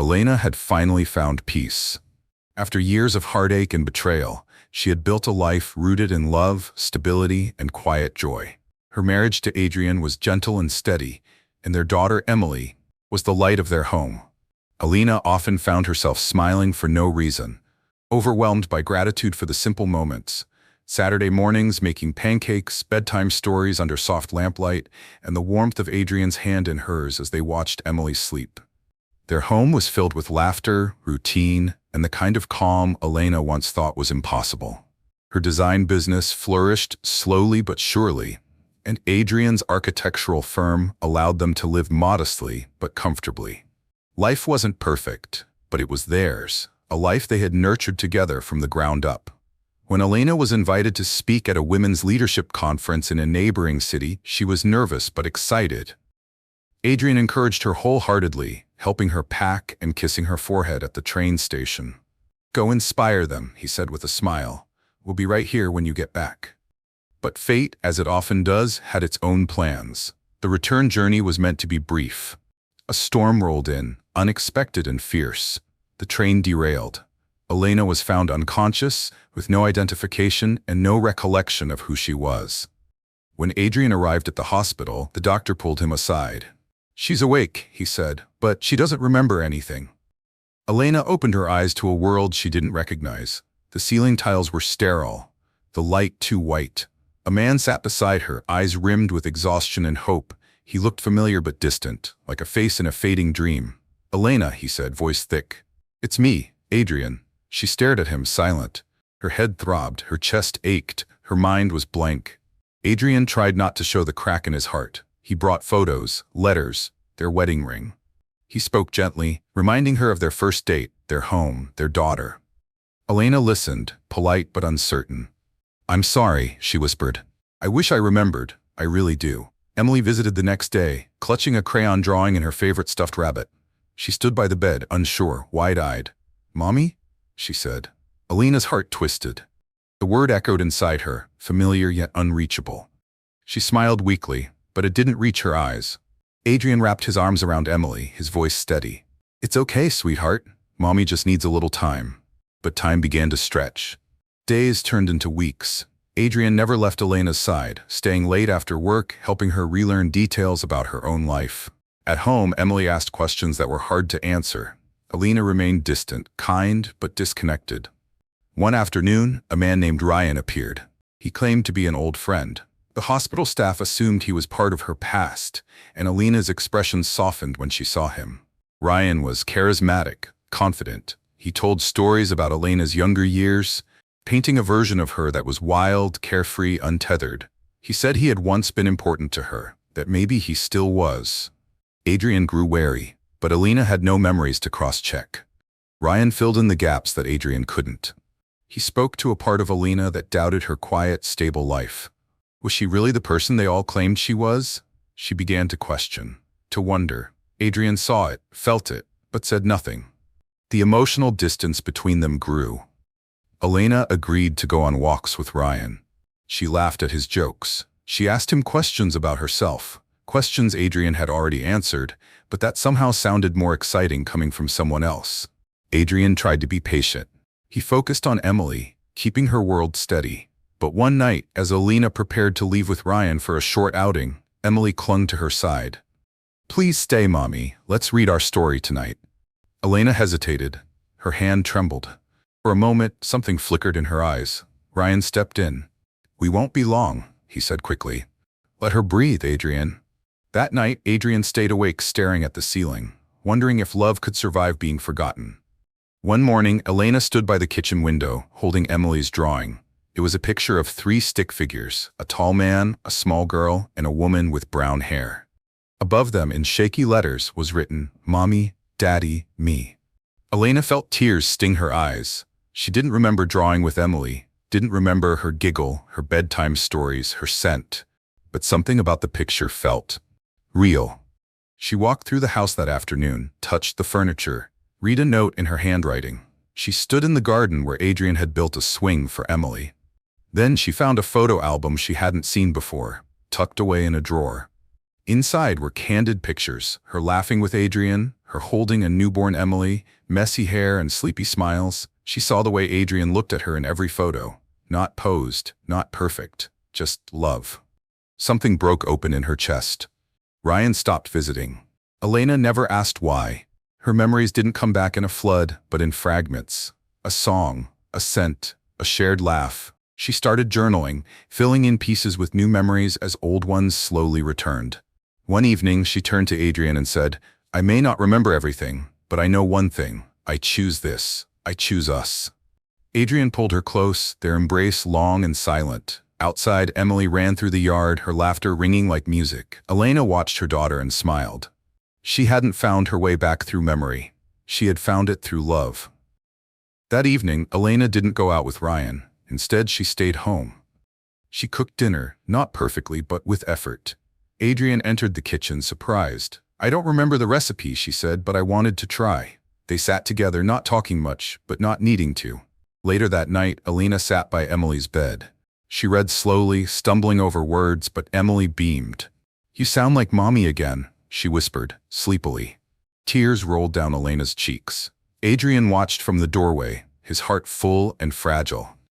Elena had finally found peace. After years of heartache and betrayal, she had built a life rooted in love, stability, and quiet joy. Her marriage to Adrian was gentle and steady, and their daughter Emily was the light of their home. Elena often found herself smiling for no reason, overwhelmed by gratitude for the simple moments. Saturday mornings making pancakes, bedtime stories under soft lamplight, and the warmth of Adrian's hand in hers as they watched Emily sleep. Their home was filled with laughter, routine, and the kind of calm Elena once thought was impossible. Her design business flourished slowly but surely, and Adrian's architectural firm allowed them to live modestly but comfortably. Life wasn't perfect, but it was theirs, a life they had nurtured together from the ground up. When Elena was invited to speak at a women's leadership conference in a neighboring city, she was nervous but excited. Adrian encouraged her wholeheartedly, helping her pack and kissing her forehead at the train station. "Go inspire them," he said with a smile. "We'll be right here when you get back." But fate, as it often does, had its own plans. The return journey was meant to be brief. A storm rolled in, unexpected and fierce. The train derailed. Elena was found unconscious, with no identification and no recollection of who she was. When Adrian arrived at the hospital, the doctor pulled him aside. "She's awake," he said, "but she doesn't remember anything." Elena opened her eyes to a world she didn't recognize. The ceiling tiles were sterile, the light too white. A man sat beside her, eyes rimmed with exhaustion and hope. He looked familiar but distant, like a face in a fading dream. "Elena," he said, voice thick. "It's me, Adrian." She stared at him, silent. Her head throbbed, her chest ached, her mind was blank. Adrian tried not to show the crack in his heart. He brought photos, letters, their wedding ring. He spoke gently, reminding her of their first date, their home, their daughter. Elena listened, polite but uncertain. "I'm sorry," she whispered. "I wish I remembered. I really do." Emily visited the next day, clutching a crayon drawing in her favorite stuffed rabbit. She stood by the bed, unsure, wide-eyed. "Mommy?" she said. Elena's heart twisted. The word echoed inside her, familiar yet unreachable. She smiled weakly, but it didn't reach her eyes. Adrian wrapped his arms around Emily, his voice steady. "It's okay, sweetheart. Mommy just needs a little time." But time began to stretch. Days turned into weeks. Adrian never left Elena's side, staying late after work, helping her relearn details about her own life. At home, Emily asked questions that were hard to answer. Elena remained distant, kind, but disconnected. One afternoon, a man named Ryan appeared. He claimed to be an old friend. The hospital staff assumed he was part of her past, and Elena's expression softened when she saw him. Ryan was charismatic, confident. He told stories about Elena's younger years, painting a version of her that was wild, carefree, untethered. He said he had once been important to her, that maybe he still was. Adrian grew wary, but Elena had no memories to cross-check. Ryan filled in the gaps that Adrian couldn't. He spoke to a part of Elena that doubted her quiet, stable life. Was she really the person they all claimed she was? She began to question, to wonder. Adrian saw it, felt it, but said nothing. The emotional distance between them grew. Elena agreed to go on walks with Ryan. She laughed at his jokes. She asked him questions about herself, questions Adrian had already answered, but that somehow sounded more exciting coming from someone else. Adrian tried to be patient. He focused on Emily, keeping her world steady. But one night, as Elena prepared to leave with Ryan for a short outing, Emily clung to her side. "Please stay, Mommy. Let's read our story tonight." Elena hesitated. Her hand trembled. For a moment, something flickered in her eyes. Ryan stepped in. "We won't be long," he said quickly. "Let her breathe, Adrian." That night, Adrian stayed awake staring at the ceiling, wondering if love could survive being forgotten. One morning, Elena stood by the kitchen window, holding Emily's drawing. It was a picture of 3 stick figures, a tall man, a small girl, and a woman with brown hair. Above them, in shaky letters, was written, "Mommy, Daddy, me." Elena felt tears sting her eyes. She didn't remember drawing with Emily, didn't remember her giggle, her bedtime stories, her scent. But something about the picture felt real. She walked through the house that afternoon, touched the furniture, read a note in her handwriting. She stood in the garden where Adrian had built a swing for Emily. Then she found a photo album she hadn't seen before, tucked away in a drawer. Inside were candid pictures, her laughing with Adrian, her holding a newborn Emily, messy hair and sleepy smiles. She saw the way Adrian looked at her in every photo. Not posed, not perfect, just love. Something broke open in her chest. Ryan stopped visiting. Elena never asked why. Her memories didn't come back in a flood, but in fragments. A song, a scent, a shared laugh. She started journaling, filling in pieces with new memories as old ones slowly returned. One evening, she turned to Adrian and said, "I may not remember everything, but I know one thing. I choose this. I choose us." Adrian pulled her close, their embrace long and silent. Outside, Emily ran through the yard, her laughter ringing like music. Elena watched her daughter and smiled. She hadn't found her way back through memory. She had found it through love. That evening, Elena didn't go out with Ryan. Instead, she stayed home. She cooked dinner, not perfectly, but with effort. Adrian entered the kitchen, surprised. "I don't remember the recipe," she said, "but I wanted to try." They sat together, not talking much, but not needing to. Later that night, Elena sat by Emily's bed. She read slowly, stumbling over words, but Emily beamed. "You sound like Mommy again," she whispered, sleepily. Tears rolled down Elena's cheeks. Adrian watched from the doorway, his heart full and fragile.